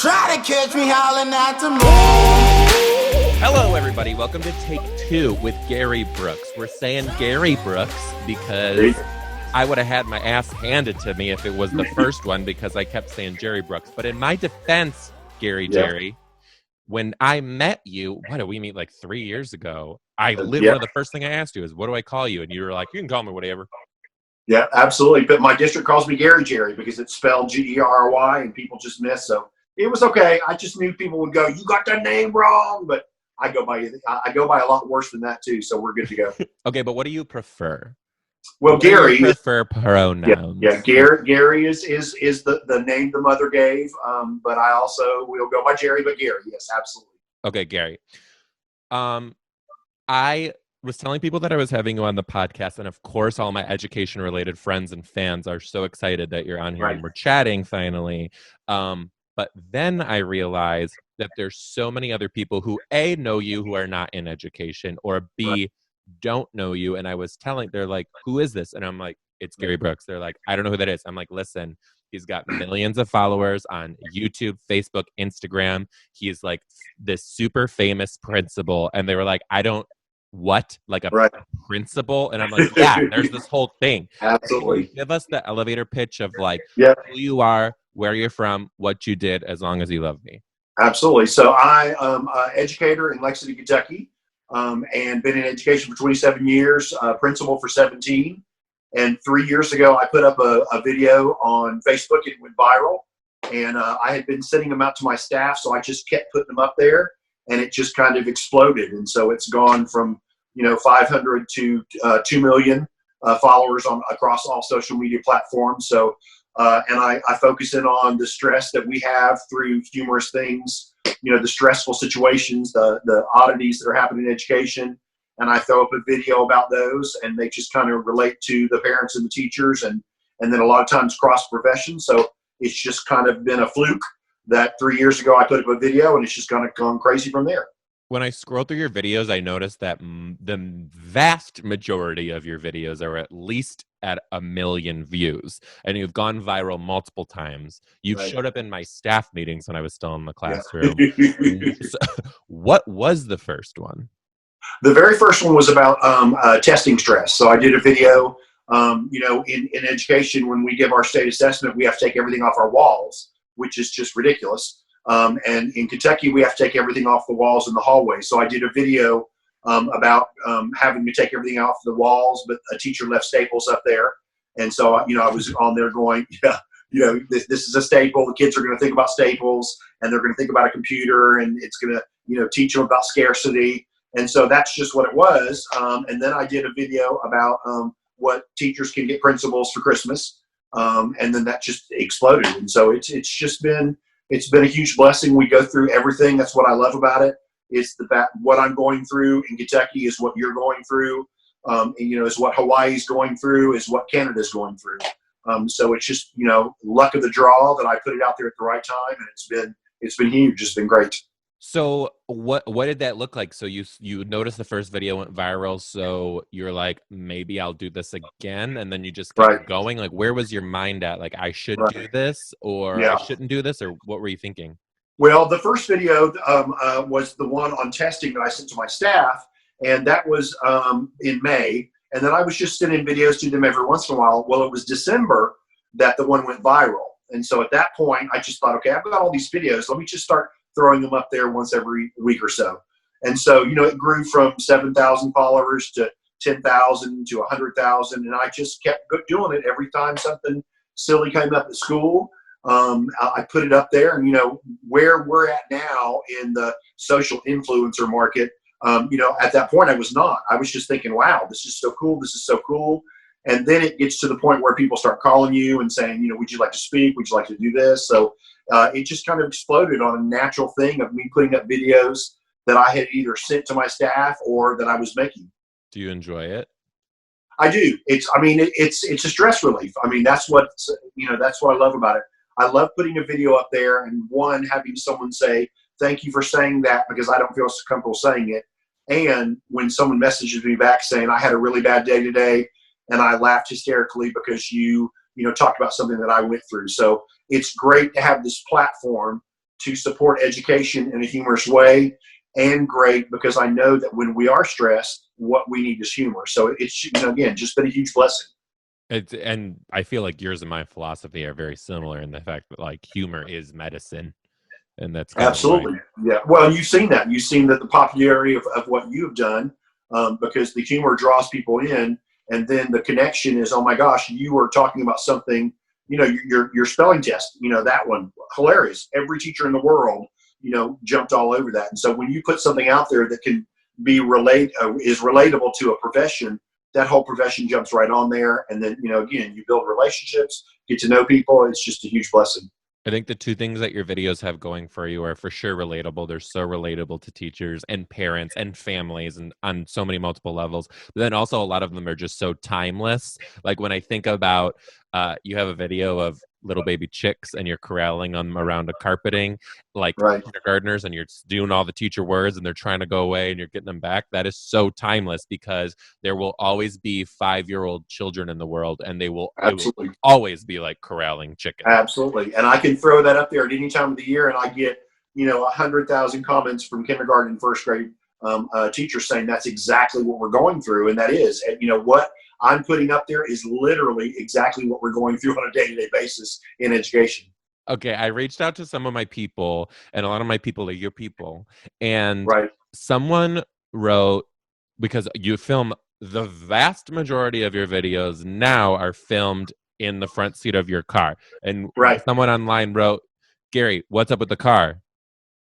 Try to catch me howling at the moon. Hello, everybody. Welcome to Take Two with Gary Brooks. We're saying Gary Brooks because I would have had my ass handed to me if it was the first one because I kept saying Gerry Brooks. But in my defense, Gerry, when I met you, what did we meet like 3 years ago? One of the first thing I asked you is, what do I call you? And you were like, you can call me whatever. Yeah, absolutely. But my district calls me Gerry because it's spelled Gerry and people just miss. So it was okay. I just knew people would go, you got that name wrong. But I go by a lot worse than that too. So we're good to go. Okay, but what do you prefer? Well, Gerry. Do you prefer pronouns? Yeah. Gerry is the name the mother gave. But I also will go by Gerry, but Gerry, yes, absolutely. Okay, Gerry. I was telling people that I was having you on the podcast, and of course, all my education-related friends and fans are so excited that you're on here and we're chatting finally. But then I realized that there's so many other people who A, know you who are not in education, or B, don't know you. And I was they're like, who is this? And I'm like, it's Gerry Brooks. They're like, I don't know who that is. I'm like, listen, he's got millions of followers on YouTube, Facebook, Instagram. He's like this super famous principal. And they were like, like a principal? And I'm like, yeah, there's this whole thing. Absolutely. Give us the elevator pitch of like who you are, where you're from, what you did, as long as you love me. Absolutely. So I am an educator in Lexington, Kentucky, and been in education for 27 years, principal for 17. And 3 years ago, I put up a video on Facebook. It went viral. And I had been sending them out to my staff, so I just kept putting them up there. And it just kind of exploded. And so it's gone from, 500 to 2 million followers across all social media platforms. So, and I focus in on the stress that we have through humorous things, the stressful situations, the oddities that are happening in education. And I throw up a video about those, and they just kind of relate to the parents and the teachers, and then a lot of times cross professions. So it's just kind of been a fluke that 3 years ago I put up a video, and it's just kind of gone crazy from there. When I scroll through your videos, I noticed that the vast majority of your videos are at least at 1 million views, and you've gone viral multiple times. You've showed up in my staff meetings when I was still in the classroom. So, what was the first one? The very first one was about testing stress. So I did a video, in education, when we give our state assessment, we have to take everything off our walls, which is just ridiculous. And in Kentucky, we have to take everything off the walls in the hallway. So I did a video about having to take everything off the walls, but a teacher left staples up there. And so, I was on there going, this is a staple. The kids are going to think about staples, and they're going to think about a computer, and it's going to, teach them about scarcity. And so that's just what it was. And then I did a video about what teachers can get principals for Christmas. And then that just exploded. And so it's been a huge blessing. We go through everything. That's what I love about it. It's what I'm going through in Kentucky is what you're going through. Is what Hawaii's going through, is what Canada's going through. So it's just, luck of the draw that I put it out there at the right time. And it's been huge. It's been great. So what did that look like? So you noticed the first video went viral, so you're like, maybe I'll do this again, and then you just kept going. Like, where was your mind at? Like, I should do this, or I shouldn't do this, or what were you thinking? Well, the first video was the one on testing that I sent to my staff, and that was in May. And then I was just sending videos to them every once in a while. Well, it was December that the one went viral. And so at that point, I just thought, okay, I've got all these videos. Let me just start throwing them up there once every week or so. And so, it grew from 7,000 followers to 10,000 to 100,000. And I just kept doing it every time something silly came up at school. I put it up there, and, where we're at now in the social influencer market, at that point I was not. I was just thinking, wow, this is so cool. This is so cool. And then it gets to the point where people start calling you and saying, would you like to speak? Would you like to do this? So it just kind of exploded on a natural thing of me putting up videos that I had either sent to my staff or that I was making. Do you enjoy it? I do. It's a stress relief. I mean, that's what I love about it. I love putting a video up there and having someone say, thank you for saying that, because I don't feel so comfortable saying it. And when someone messages me back saying, I had a really bad day today and I laughed hysterically because you talked about something that I went through. So it's great to have this platform to support education in a humorous way, and great because I know that when we are stressed, what we need is humor. So it's, again, just been a huge blessing. And I feel like yours and my philosophy are very similar in the fact that like humor is medicine, and that's kind Absolutely. of Yeah. Well, you've seen that. You've seen that the popularity of what you've done, because the humor draws people in, and then the connection is, oh my gosh, you were talking about something, your spelling test, that one, hilarious. Every teacher in the world, jumped all over that. And so when you put something out there that can be is relatable to a profession, that whole profession jumps right on there. And then, again, you build relationships, get to know people. It's just a huge blessing. I think the two things that your videos have going for you are for sure relatable. They're so relatable to teachers and parents and families and on so many multiple levels. But then also a lot of them are just so timeless. Like when I think about you have a video of little baby chicks and you're corralling them around a carpeting like Right. kindergartners, and you're doing all the teacher words and they're trying to go away and you're getting them back. That is so timeless because there will always be 5-year-old children in the world, and it will always be like corralling chickens. Absolutely. And I can throw that up there at any time of the year, and I get 100,000 comments from kindergarten and first grade teachers saying that's exactly what we're going through. And that is, and what I'm putting up there is literally exactly what we're going through on a day-to-day basis in education. Okay, I reached out to some of my people, and a lot of my people are your people. And Right. someone wrote, because you film the vast majority of your videos now are filmed in the front seat of your car. And someone online wrote, Gerry, what's up with the car?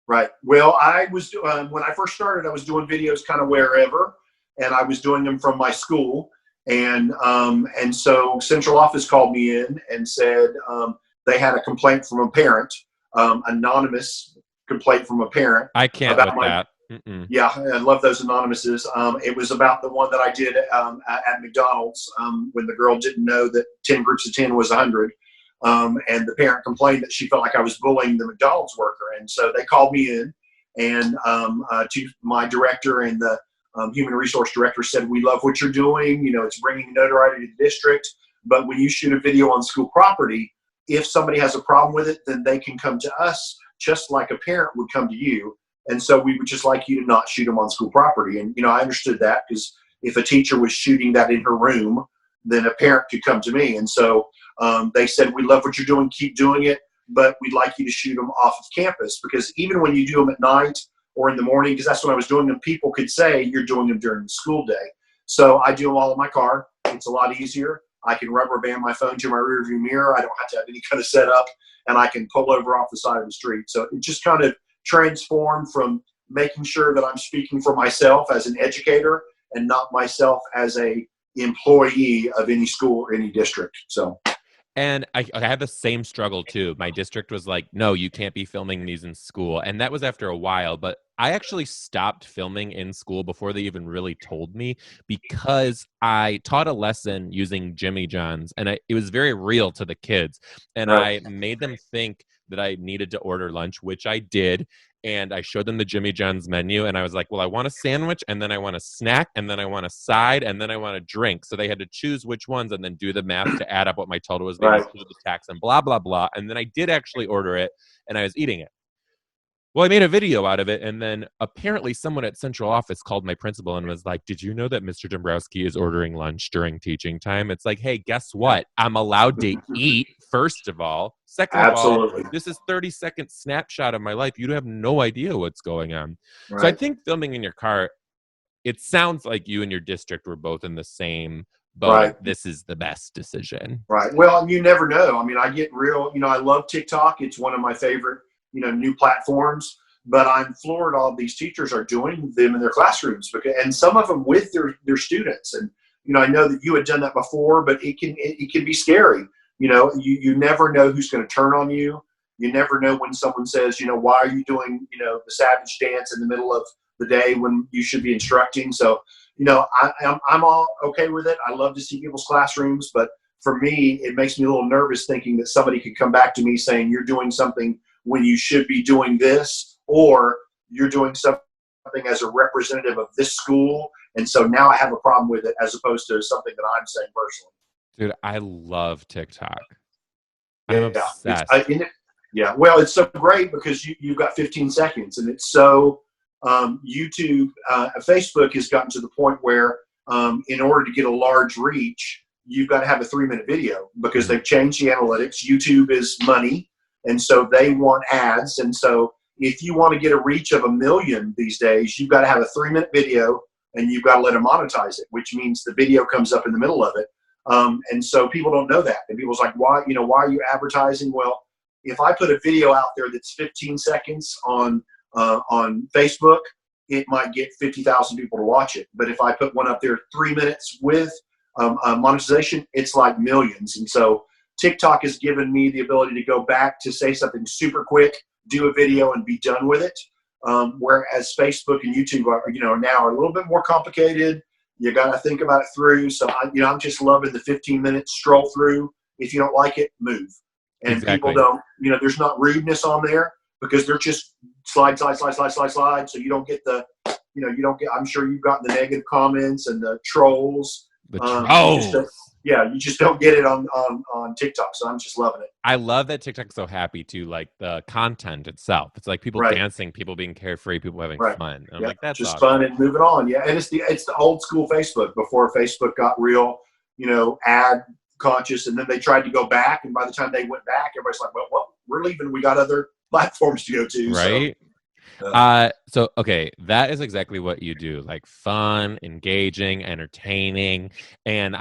Right. Well, I was when I first started, I was doing videos kind of wherever, and I was doing them from my school. And so central office called me in and said they had a complaint from a parent, anonymous complaint from a parent. I can't with that. Mm-mm. Yeah, I love those anonymouses. It was about the one that I did at McDonald's when the girl didn't know that 10 groups of 10 was 100. And the parent complained that she felt like I was bullying the McDonald's worker. And so they called me in, and to my director and the human resource director said, we love what you're doing. It's bringing notoriety to the district. But when you shoot a video on school property, if somebody has a problem with it, then they can come to us just like a parent would come to you. And so we would just like you to not shoot them on school property. And, I understood that because if a teacher was shooting that in her room, then a parent could come to me. And so they said, we love what you're doing, keep doing it, but we'd like you to shoot them off of campus, because even when you do them at night or in the morning, because that's when I was doing them, people could say you're doing them during the school day. So I do them all in my car. It's a lot easier. I can rubber band my phone to my rearview mirror. I don't have to have any kind of setup, and I can pull over off the side of the street. So it just kind of transformed from making sure that I'm speaking for myself as an educator and not myself as a employee of any school or any district. So. And I had the same struggle too. My district was like, no, you can't be filming these in school. And that was after a while, but I actually stopped filming in school before they even really told me, because I taught a lesson using Jimmy John's, and it was very real to the kids. And I made them think that I needed to order lunch, which I did. And I showed them the Jimmy John's menu, and I was like, well, I want a sandwich, and then I want a snack, and then I want a side, and then I want a drink. So they had to choose which ones and then do the math to add up what my total was. They include the tax and blah, blah, blah. And then I did actually order it, and I was eating it. Well, I made a video out of it, and then apparently someone at central office called my principal and was like, did you know that Mr. Dombrowski is ordering lunch during teaching time? It's like, hey, guess what? I'm allowed to eat, first of all. Second of all, this is 30-second snapshot of my life. You have no idea what's going on. Right. So I think filming in your car, it sounds like you and your district were both in the same boat. Right. This is the best decision. Right. Well, you never know. I mean, I get real, I love TikTok. It's one of my favorite new platforms, but I'm floored all of these teachers are doing them in their classrooms, and some of them with their students. And, I know that you had done that before, but it can be scary. You never know who's going to turn on you. You never know when someone says, why are you doing, the savage dance in the middle of the day when you should be instructing? So, I'm all okay with it. I love to see people's classrooms, but for me, it makes me a little nervous thinking that somebody could come back to me saying you're doing something when you should be doing this, or you're doing something as a representative of this school. And so now I have a problem with it, as opposed to something that I'm saying personally. Dude, I love TikTok. I'm obsessed. Yeah. Well, it's so great because you've got 15 seconds, and it's so YouTube, Facebook has gotten to the point where in order to get a large reach, you've got to have a 3-minute video because they've changed the analytics. YouTube is money, and so they want ads. And so if you want to get a reach of 1 million these days, you've got to have a 3-minute video, and you've got to let them monetize it, which means the video comes up in the middle of it. And so people don't know that. And people's like, why are you advertising? Well, if I put a video out there that's 15 seconds on Facebook, it might get 50,000 people to watch it. But if I put one up there 3 minutes with monetization, it's like millions. And so TikTok has given me the ability to go back to say something super quick, do a video, and be done with it. Whereas Facebook and YouTube are a little bit more complicated. You got to think about it through. So I'm just loving the 15-minute stroll through. If you don't like it, move. And people don't, there's not rudeness on there because they're just slide. So you don't get I'm sure you've gotten the negative comments and the trolls. You just don't get it on TikTok. So I'm just loving it. I love that TikTok's so happy to like the content itself. It's like people dancing, people being carefree, people having fun. And I'm like, that's just awesome. Fun and moving on. Yeah. And it's the old school Facebook before Facebook got real, ad conscious, and then they tried to go back, and by the time they went back, everybody's like, well, we're leaving, we got other platforms to go to, right? So okay, that is exactly what you do, like fun, engaging, entertaining. And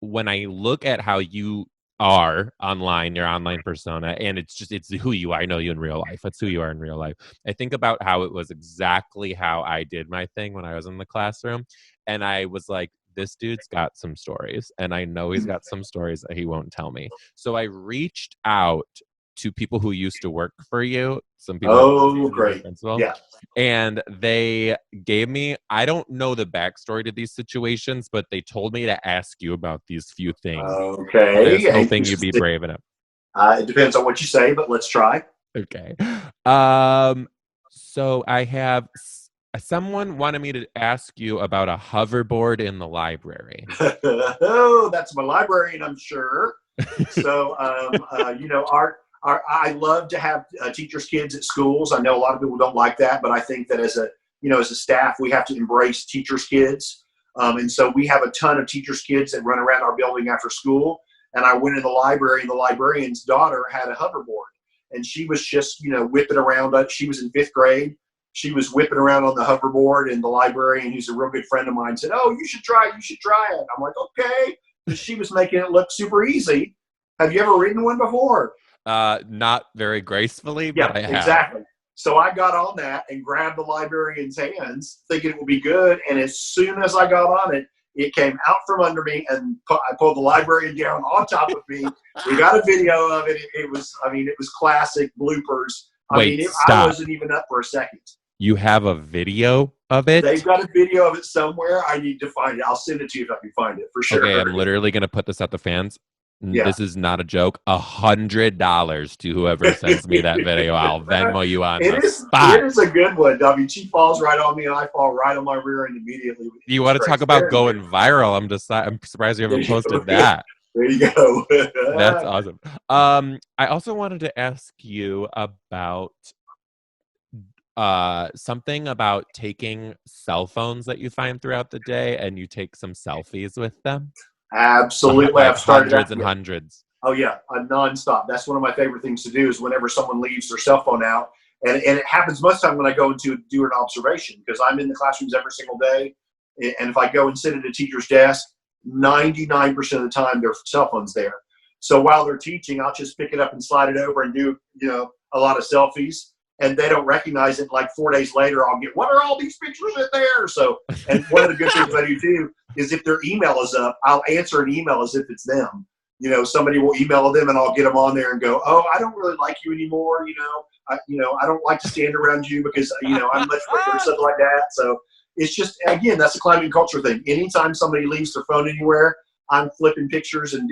when I look at how you are online, your online persona, and it's who you are. I know you in real life. That's who you are in real life. I think about how it was exactly how I did my thing when I was in the classroom, and I was like, this dude's got some stories, and I know he's got some stories that he won't tell me. So I reached out to people who used to work for you. Some people. Oh, great. Yeah. And they gave me, I don't know the backstory to these situations, but they told me to ask you about these few things. Okay. I was hoping you'd be brave enough. It depends on what you say, but let's try. Okay. So I have someone wanted me to ask you about a hoverboard in the library. Oh, that's my librarian, I'm sure. So, I love to have teachers' kids at schools. I know a lot of people don't like that, but I think that as a staff, we have to embrace teachers' kids. And so we have a ton of teachers' kids that run around our building after school. And I went in the library, and the librarian's daughter had a hoverboard, and she was just, whipping around. She was in 5th grade. She was whipping around on the hoverboard, and the librarian, who's a real good friend of mine, said, "Oh, you should try it." I'm like, okay. Because she was making it look super easy. Have you ever ridden one before? Not very gracefully, but I have. Exactly. So I got on that and grabbed the librarian's hands, thinking it would be good. And as soon as I got on it, it came out from under me, and I pulled the librarian down on top of me. We got a video of it. It was classic bloopers. I wasn't even up for a second. You have a video of it? They've got a video of it somewhere. I need to find it. I'll send it to you if I can find it for sure. Okay, I'm literally going to put this at the fans. Yeah. This is not a joke. $100 to whoever sends me that video. I'll Venmo you on the spot. It is a good one. I mean, she falls right on me, and I fall right on my rear end immediately. You want to talk about going viral? I'm surprised you haven't posted that. There you go. That's awesome. I also wanted to ask you about something about taking cell phones that you find throughout the day, and you take some selfies with them. Absolutely. I've started hundreds and hundreds. Oh yeah, nonstop. That's one of my favorite things to do is whenever someone leaves their cell phone out, and it happens most of the time when I go to do an observation, because I'm in the classrooms every single day, and if I go and sit at a teacher's desk, 99% of the time their cell phone's there. So while they're teaching, I'll just pick it up and slide it over and do a lot of selfies. And they don't recognize it. Like 4 days later, I'll get, what are all these pictures in there? So, and one of the good things I do too is if their email is up, I'll answer an email as if it's them. Somebody will email them, and I'll get them on there and go, oh, I don't really like you anymore. I don't like to stand around you because I'm much quicker or something like that. So it's just, again, that's a climate and culture thing. Anytime somebody leaves their phone anywhere, I'm flipping pictures and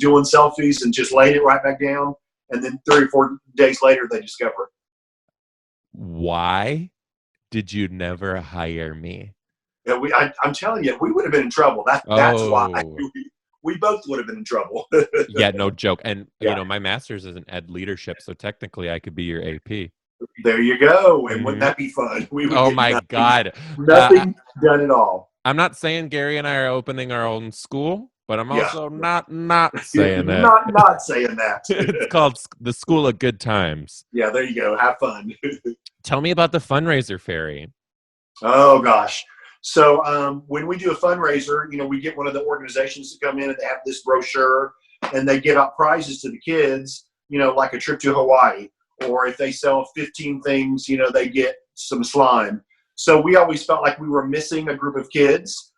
doing selfies and just laying it right back down. And then 3 or 4 days later, they discover it. Why did you never hire me? Yeah, I'm telling you, we would have been in trouble. That's why. we both would have been in trouble. Yeah, no joke. And, Yeah. you know, my master's is in ed leadership, so technically I could be your AP. There you go. And wouldn't that be fun? We would Oh, get my nothing, God. nothing done at all. I'm not saying Gerry and I are opening our own school, but I'm Yeah. also not saying it. Not saying that. It's called the School of Good Times. Yeah, there you go. Have fun. Tell me about the fundraiser fairy. Oh, gosh. So when we do a fundraiser, you know, we get one of the organizations to come in and they have this brochure and they give out prizes to the kids, you know, like a trip to Hawaii. Or if they sell 15 things, you know, they get some slime. So we always felt like we were missing a group of kids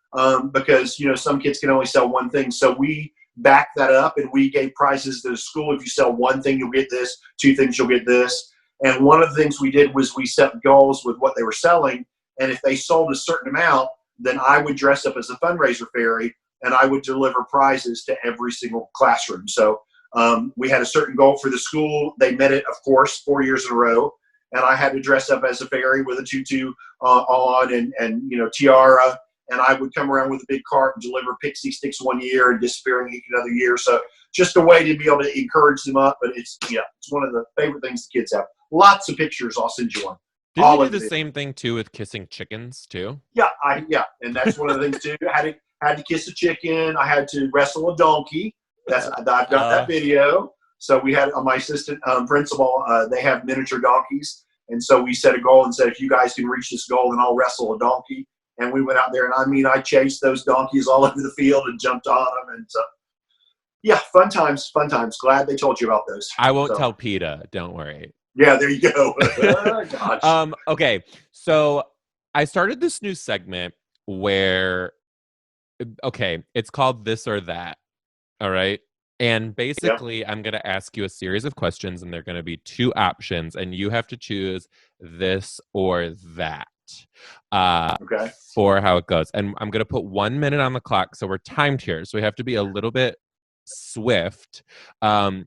because, you know, some kids can only sell one thing. So we backed that up and we gave prizes to the school. If you sell one thing, you'll get this. 2 things, you'll get this. And one of the things we did was we set goals with what they were selling. And if they sold a certain amount, then I would dress up as a fundraiser fairy and I would deliver prizes to every single classroom. So we had a certain goal for the school. They met it, of course, 4 years in a row. And I had to dress up as a fairy with a tutu on and you know, tiara. And I would come around with a big cart and deliver pixie sticks one year and disappearing another year. So just a way to be able to encourage them up. But it's one of the favorite things the kids have. Lots of pictures. I'll send you one. Did you do the same thing too with kissing chickens too? Yeah, and that's one of the things too. I had to kiss a chicken. I had to wrestle a donkey. I've got that video. So we had my assistant principal. They have miniature donkeys, and so we set a goal and said, if you guys can reach this goal, then I'll wrestle a donkey. And we went out there, and I chased those donkeys all over the field and jumped on them, and so yeah, fun times. Glad they told you about those. I won't tell PETA. Don't worry. Yeah, there you go. Gosh. Okay, so I started this new segment where, it's called This or That. All right. And basically, I'm going to ask you a series of questions, and they're going to be 2 options, and you have to choose this or that for how it goes. And I'm going to put 1 minute on the clock, so we're timed here. So we have to be a little bit swift. And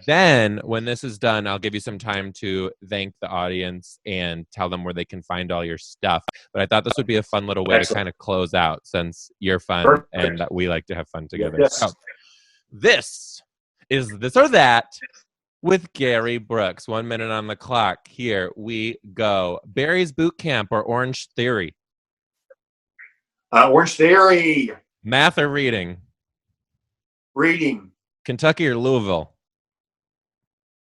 then when this is done, I'll give you some time to thank the audience and tell them where they can find all your stuff. But I thought this would be a fun little way to kind of close out, since you're fun and we like to have fun together. Yes. So this is This or That with Gerry Brooks. 1 minute on the clock. Here we go. Barry's Boot Camp or Orange Theory? Orange Theory. Math or reading? Reading. Kentucky or Louisville?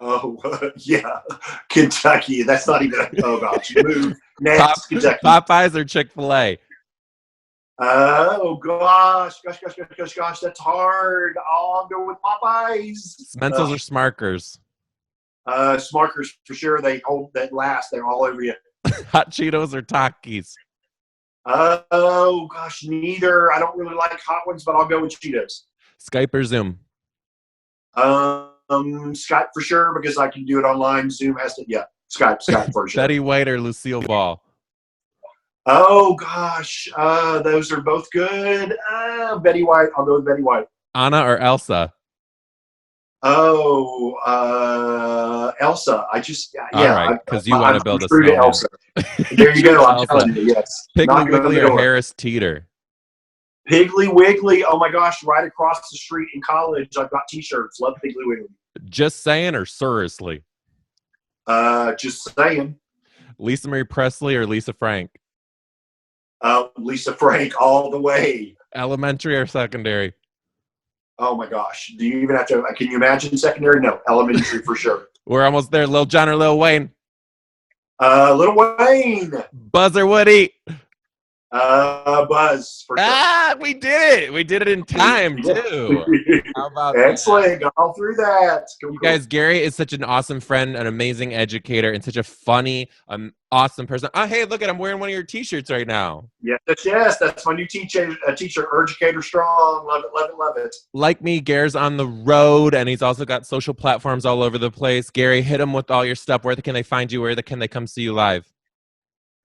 Oh, yeah. Kentucky. That's not even, oh gosh. Move. Next, Kentucky. Popeyes or Chick-fil-A? Oh gosh. That's hard. Oh, I'm going with Popeyes. Spencer's or Smarkers? Smarkers for sure. They hold that last. They're all over you. Hot Cheetos or Takis? Oh gosh, neither. I don't really like hot ones, but I'll go with Cheetos. Skype or Zoom? Skype for sure, because I can do it online. Zoom has to, Skype for sure. Betty White or Lucille Ball? Oh gosh, those are both good. Betty White. I'll go with Betty White. Anna or Elsa? Oh, Elsa. All right, because you want to build a snowman. Elsa. There you go. I'm telling you, yes. Piggly Wiggly or Harris Teeter? Piggly Wiggly. Oh my gosh, right across the street in college, I've got T-shirts. Love Piggly Wiggly. Just saying or seriously? Just saying. Lisa Marie Presley or Lisa Frank? Lisa Frank all the way. Elementary or secondary? Oh my gosh. Do you even have to, can you imagine secondary? No, elementary for sure. We're almost there. Lil Jon or Lil Wayne? Lil Wayne. Buzz or Woody? Buzz for sure. We did it. We did it in time too. How about excellent? Got all through that. Cool. Guys, Gerry is such an awesome friend, an amazing educator, and such a funny, awesome person. Oh, hey, look at, I'm wearing one of your T-shirts right now. Yes, that's my new teacher, Educator Strong. Love it. Like me, Gerry's on the road, and he's also got social platforms all over the place. Gerry, hit him with all your stuff. Where can they find you? Where can they come see you live?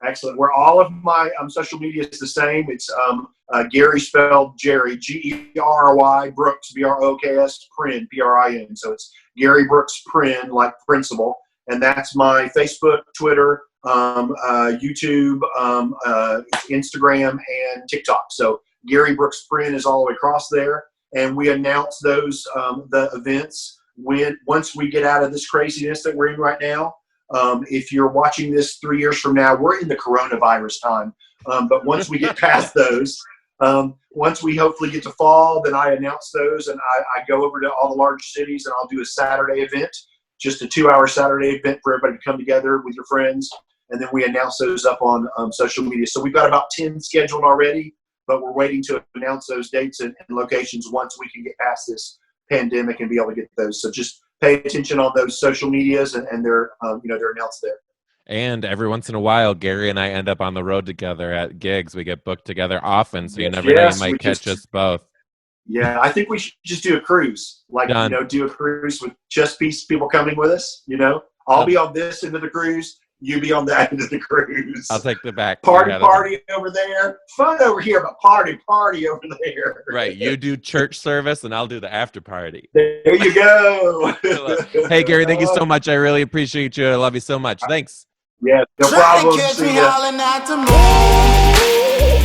Excellent. Where all of my social media is the same. It's Gerry spelled Gerry, Gerry, Brooks, Broks, Prin, Prin. So it's Gerry Brooks Prin, like principal. And that's my Facebook, Twitter, YouTube, Instagram, and TikTok. So Gerry Brooks Prin is all the way across there. and we announce those the events once we get out of this craziness that we're in right now. If you're watching this 3 years from now, we're in the coronavirus time. But once we get past those, once we hopefully get to fall, then I announce those, and I go over to all the large cities, and I'll do a Saturday event, just a 2-hour Saturday event for everybody to come together with your friends. And then we announce those up on social media. So we've got about 10 scheduled already, but we're waiting to announce those dates and locations once we can get past this pandemic and be able to get those. So just pay attention on those social medias, and they're they're announced there. And every once in a while, Gerry and I end up on the road together at gigs. We get booked together often, so you never know, you might catch us both. Yeah, I think we should just do a cruise. Like, Done. Do a cruise with just people coming with us, I'll be on this end of the cruise, you be on that end of the cruise. I'll take the back. Party over there, fun over here, but party over there. Right, you do church service, and I'll do the after party. There you go. Hey, Gerry, thank you so much. I really appreciate you. I love you so much. Thanks. Yeah, no Try to problem. catch See me ya. howling at the moon.